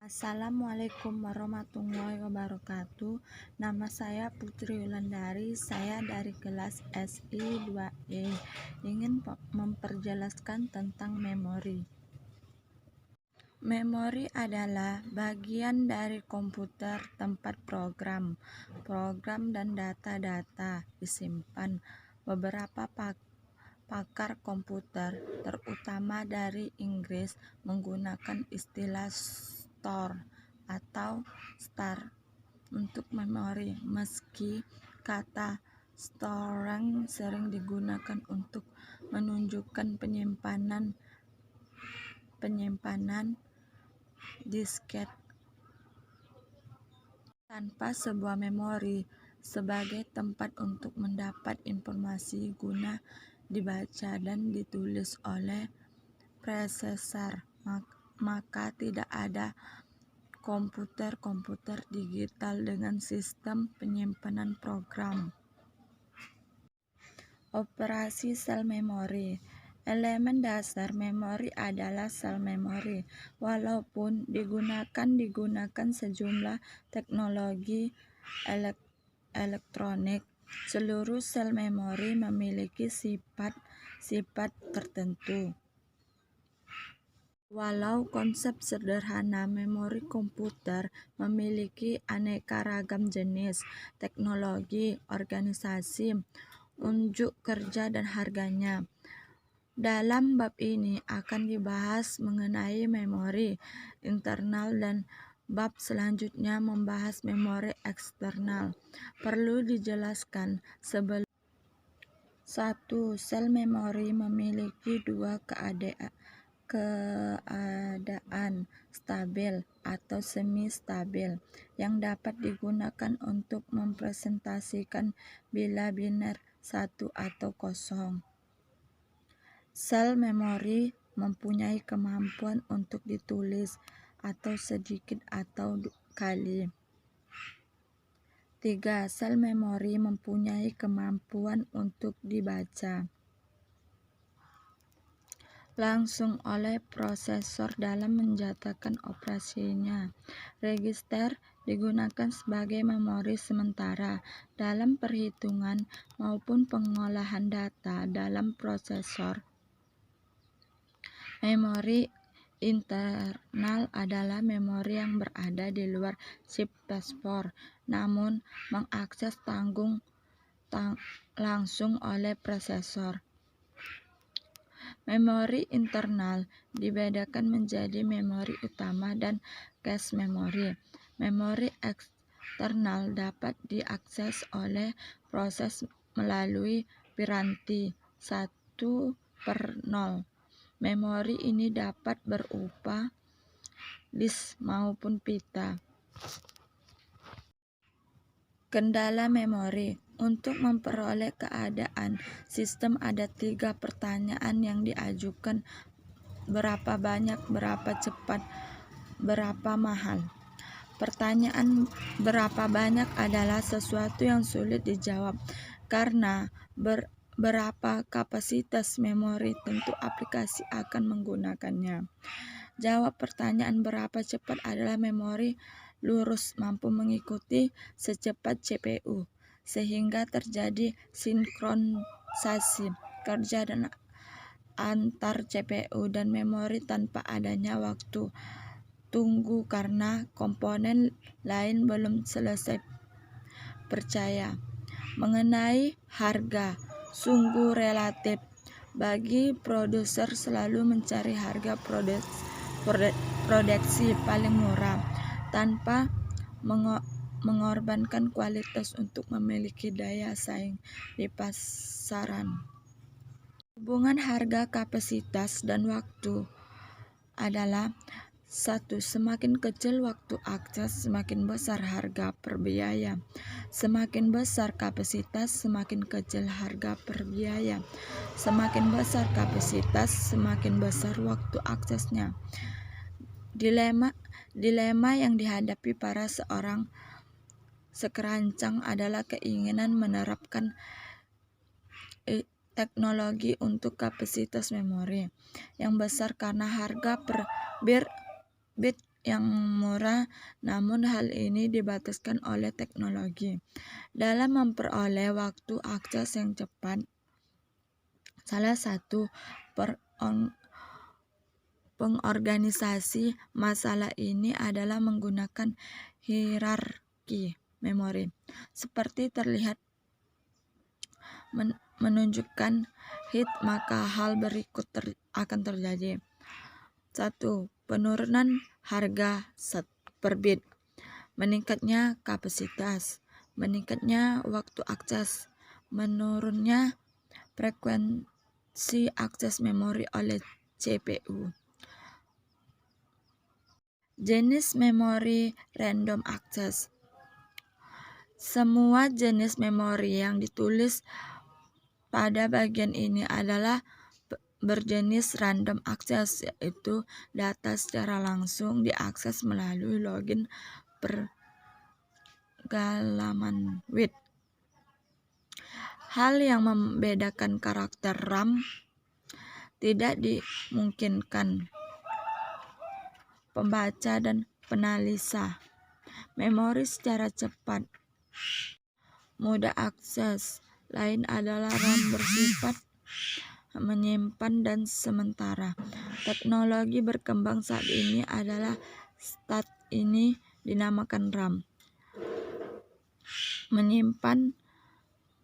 Assalamualaikum warahmatullahi wabarakatuh. Nama saya Putri Wulandari. Saya dari kelas SI 2E. Ingin memperjelaskan tentang memori. Memori adalah bagian dari komputer tempat program dan data-data disimpan. Beberapa pakar komputer, terutama dari Inggris, menggunakan istilah store atau start untuk memori, meski kata storing sering digunakan untuk menunjukkan penyimpanan disket. Tanpa sebuah memori sebagai tempat untuk mendapat informasi guna dibaca dan ditulis oleh prosesor, maka tidak ada komputer digital dengan sistem penyimpanan program. Operasi sel memori. Elemen dasar memori adalah sel memori. Walaupun digunakan sejumlah teknologi elektronik, seluruh sel memori memiliki sifat tertentu. Walau konsep sederhana, memori komputer memiliki aneka ragam jenis, teknologi, organisasi, unjuk kerja, dan harganya. Dalam bab ini akan dibahas mengenai memori internal dan bab selanjutnya membahas memori eksternal. Perlu dijelaskan sebelum 1. Sel memori memiliki dua keadaan stabil atau semi-stabil yang dapat digunakan untuk mempresentasikan bila biner 1 atau 0. Sel memori mempunyai kemampuan untuk ditulis atau sedikit atau kali. 3. Sel memori mempunyai kemampuan untuk dibaca langsung oleh prosesor dalam menjalankan operasinya. Register digunakan sebagai memori sementara dalam perhitungan maupun pengolahan data dalam prosesor. Memori internal adalah memori yang berada di luar chip paspor, namun mengakses langsung oleh prosesor. Memori internal dibedakan menjadi memori utama dan cache memori. Memori eksternal dapat diakses oleh proses melalui piranti 1/0. Memori ini dapat berupa disk maupun pita. Kendala memori. Untuk memperoleh keadaan sistem ada 3 pertanyaan yang diajukan: berapa banyak, berapa cepat, berapa mahal. Pertanyaan berapa banyak adalah sesuatu yang sulit dijawab karena berapa kapasitas memori tentu aplikasi akan menggunakannya. Jawab pertanyaan berapa cepat adalah memori lurus mampu mengikuti secepat CPU, sehingga terjadi sinkronisasi kerja dan antar CPU dan memori tanpa adanya waktu tunggu karena komponen lain belum selesai. Percaya. Mengenai harga, sungguh relatif. Bagi produser selalu mencari harga produksi paling murah tanpa mengorbankan kualitas untuk memiliki daya saing di pasaran. Hubungan harga, kapasitas, dan waktu adalah 1. Semakin kecil waktu akses, semakin besar harga per biaya. Semakin besar kapasitas, semakin kecil harga per biaya. Semakin besar kapasitas, semakin besar waktu aksesnya. Dilema yang dihadapi para seorang sekerancang adalah keinginan menerapkan teknologi untuk kapasitas memori yang besar karena harga per bit yang murah, namun hal ini dibataskan oleh teknologi. Dalam memperoleh waktu akses yang cepat, salah satu pengorganisasi masalah ini adalah menggunakan hierarki memori. Seperti terlihat menunjukkan hit, maka hal berikut akan terjadi. 1. Penurunan harga per bit, meningkatnya kapasitas, meningkatnya waktu akses, menurunnya frekuensi akses memori oleh CPU. Jenis memori random access. Semua jenis memori yang ditulis pada bagian ini adalah berjenis random access, yaitu data secara langsung diakses melalui login pergalaman with. Hal yang membedakan karakter RAM tidak dimungkinkan pembaca dan penalisa memori secara cepat, mudah akses. Lain adalah RAM bersifat menyimpan dan sementara. Teknologi berkembang saat ini adalah saat ini dinamakan RAM. Menyimpan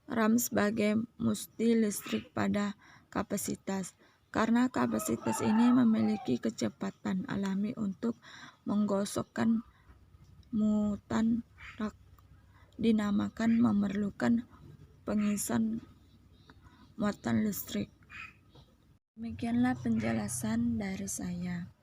RAM sebagai musti listrik pada kapasitas. Karena kapasitas ini memiliki kecepatan alami untuk menggosokkan muatan rak, dinamakan memerlukan pengisian muatan listrik. Demikianlah penjelasan dari saya.